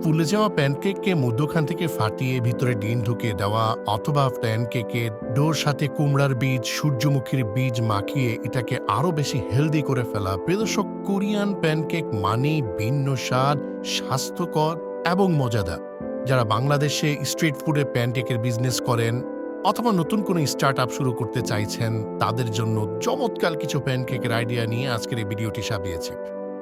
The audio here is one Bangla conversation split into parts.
ফুলে যাওয়া প্যানকেককে মধ্যখান থেকে ফাটিয়ে ভিতরে ডিম ঢুকিয়ে দেওয়া অথবা প্যানকেকের ডোর সাথে কুমড়ার বীজ সূর্যমুখীর বীজ মাখিয়ে এটাকে আরও বেশি হেলদি করে ফেলা। প্রিয় দর্শক, কোরিয়ান প্যানকেক মানেই ভিন্ন স্বাদ, স্বাস্থ্যকর এবং মজাদার। যারা বাংলাদেশে স্ট্রিট ফুডে প্যানকেকের বিজনেস করেন অথবা নতুন কোনো স্টার্ট আপ শুরু করতে চাইছেন, তাদের জন্য চমৎকার কিছু প্যানকেকের আইডিয়া নিয়ে আজকের এই ভিডিওটি সাজিয়েছি।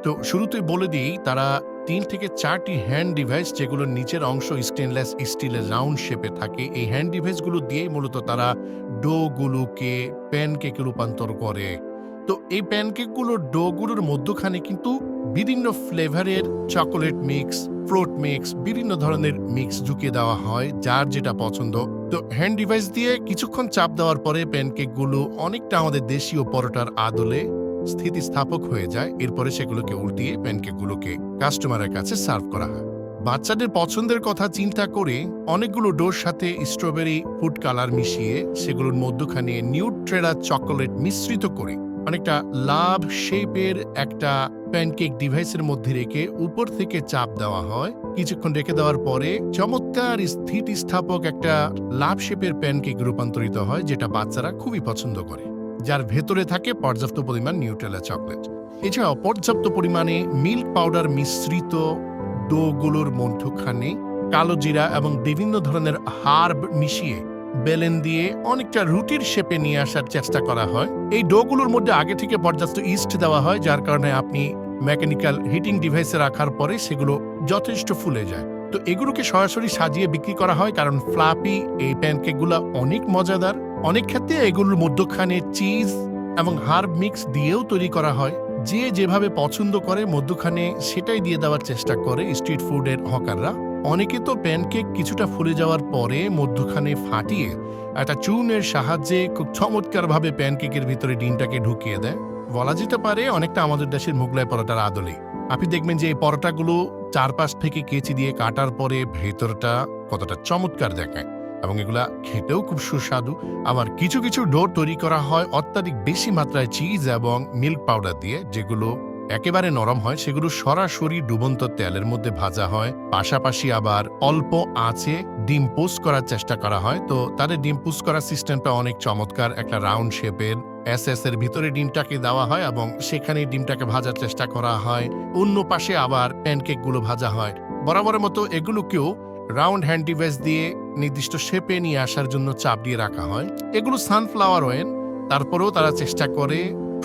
তো শুরুতেই বলে দিই, তারা 3 থেকে 4টি হ্যান্ড ডিভাইস, যেগুলোর নিচের অংশ স্টেনলেস স্টিলের রাউন্ড শেপে থাকে, এই হ্যান্ড ডিভাইসগুলো দিয়েই মূলত তারা ডোগুলোকে প্যানকেকে রূপান্তর করে। তো এই প্যানকেকগুলোর ডোগুলোর মধ্যখানে কিন্তু বিভিন্ন ফ্লেভারের চকোলেট মিক্স, ফ্রুট মিক্স, বিভিন্ন ধরনের মিক্স ঢুকিয়ে দেওয়া হয়, যার যেটা পছন্দ। তো হ্যান্ড ডিভাইস দিয়ে কিছুক্ষণ চাপ দেওয়ার পরে প্যানকেকগুলো অনেকটা আমাদের দেশীয় পরোটার আদলে স্থিতিস্থাপক হয়ে যায়। এরপরে সেগুলোকে উল্টিয়ে প্যানকেকগুলোকে কাস্টমারের কাছে সার্ভ করা হয়। বাচ্চাদের পছন্দের কথা চিন্তা করে অনেকগুলো ডোর সাথে স্ট্রবেরি ফুড কালার মিশিয়ে সেগুলোর মধ্যখানে নিউট্রেলা চকোলেট মিশ্রিত করে অনেকটা লাভ শেপের একটা প্যানকেক ডিভাইসের মধ্যে রেখে উপর থেকে চাপ দেওয়া হয়। কিছুক্ষণ রেখে দেওয়ার পরে চমৎকার স্থিতিস্থাপক একটা লাভ শেপের প্যানকেক রূপান্তরিত হয়, যেটা বাচ্চারা খুবই পছন্দ করে, যার ভেতরে থাকে পর্যাপ্ত পরিমাণ নিউট্রেলা চকলেট। এছাড়াও পর্যাপ্ত পরিমাণে মিল্ক পাউডার মিশ্রিত ডোগুলোর মধ্যখানে কালো জিরা এবং বিভিন্ন ধরনের হার্ব মিশিয়ে বেলেন দিয়ে অনেকটা রুটির শেপে নিয়ে আসার চেষ্টা করা হয়। এই ডোগুলোর মধ্যে আগে থেকে পর্যাপ্ত ইস্ট দেওয়া হয়, যার কারণে আপনি মেকানিক্যাল হিটিং ডিভাইসে রাখার পরে সেগুলো যথেষ্ট ফুলে যায়। তো এগুলোকে সরাসরি সাজিয়ে বিক্রি করা হয়, কারণ ফ্লাপি এই প্যানকেকগুলো অনেক মজাদার। অনেক ক্ষেত্রে এগুলোর মধ্যখানে চিজ এবং হার্ব মিক্স দিয়েও তৈরি করা হয়। যে যেভাবে পছন্দ করে মধ্যখানে সেটাই দিয়ে দেওয়ার চেষ্টা করে স্ট্রিট ফুডের হকাররা। অনেকে তো প্যানকেক কিছুটা ফুলে যাওয়ার পরে মধ্যখানে ফাটিয়ে একটা চুনের সাহায্যে খুব চমৎকারভাবে প্যানকেকের ভিতরে ডিমটাকে ঢুকিয়ে দেয়। বলা যেতে পারে অনেকটা আমাদের দেশের মোগলাই পরোটার আদলে। আপনি দেখবেন যে এই পরোটাগুলো চারপাশ থেকে কেচি দিয়ে কাটার পরে ভেতরটা কতটা চমৎকার দেখায় এবং এগুলা খেতেও খুব সুস্বাদু। আবার কিছু কিছু ডো তৈরি করা হয় অত্যাধিক বেশি মাত্রায় চিজ এবং মিল্ক পাউডার দিয়ে, যেগুলো একেবারে নরম হয়। সেগুলো সরাসরি ডুবন্ত তেলের মধ্যে ভাজা হয়। পাশাপাশি আবার অল্প আঁচে ডিম পোস্ট করার চেষ্টা করা হয়। তো তাদের ডিম পোস্ট করার সিস্টেমটা অনেক চমৎকার। একটা রাউন্ড শেপের এর ভিতরে ডিমটাকে দেওয়া হয় এবং সেখানে ডিমটাকে ভাজার চেষ্টা করা হয়। অন্য পাশে আবার প্যানকেকগুলো ভাজা হয়। বরাবরের মতো এগুলোকেও রাউন্ড হ্যান্ড ডিভাইস দিয়ে নির্দিষ্ট শেপে নিয়ে আসার জন্য চাপ দিয়ে রাখা হয়। এগুলো সানফ্লাওয়ার অয়েল। তারপরেও তারা চেষ্টা করে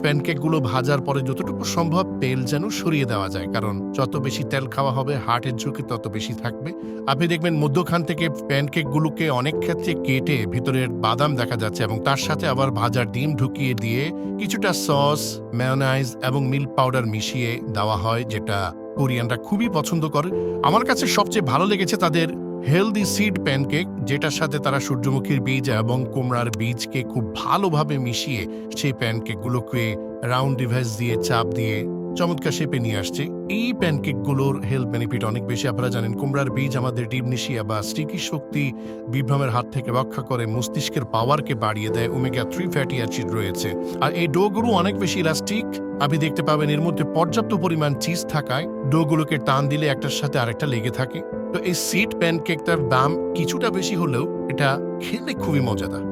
প্যানকেকগুলো ভাজার পরে যতটুকু সম্ভব তেল যেন সরিয়ে দেওয়া যায়, কারণ যত বেশি তেল খাওয়া হবে হার্টের ঝুঁকি তত বেশি থাকবে। আপনি দেখবেন মধ্যখান থেকে প্যানকেকগুলোকে অনেক ক্ষেত্রে কেটে ভিতরের বাদাম দেখা যাচ্ছে এবং তার সাথে আবার ভাজার ডিম ঢুকিয়ে দিয়ে কিছুটা সস, মেয়োনাইজ এবং মিল্ক পাউডার মিশিয়ে দেওয়া হয়, যেটা কোরিয়ানরা খুবই পছন্দ করে। আমার কাছে সবচেয়ে ভালো লেগেছে তাদের হেলদি সিড প্যানকেক, যেটার সাথে তারা সূর্যমুখীর বীজ এবং কুমড়ার বীজকে খুব ভালোভাবে মিশিয়ে সেই প্যানকেকগুলোকে রাউন্ড ডিভাইস দিয়ে চাপ দিয়ে চমৎকার শেপে নিয়ে আসছে। এই প্যানকেকগুলোর হেলথ বেনিফিট অনেক বেশি। আপনারা জানেন কুমড়ার বীজ আমাদের ডিমনেশিয়া বা স্টিকি শক্তি বিভ্রমের হাত থেকে রক্ষা করে, মস্তিষ্কের পাওয়ারকে বাড়িয়ে দেয়। ওমেগা 3 ফ্যাটি অ্যাসিড রয়েছে। আর এই ডোগুলো অনেক বেশি ইলাস্টিক। আপনি দেখতে পাবেন এর মধ্যে পর্যাপ্ত পরিমাণ চিজ থাকায় ডোগুলোকে টান দিলে একটার সাথে আরেকটা লেগে থাকে। তো এই সিড প্যানকেকটার দাম কিছুটা বেশি হলেও এটা খেলে খুবই মজাদার।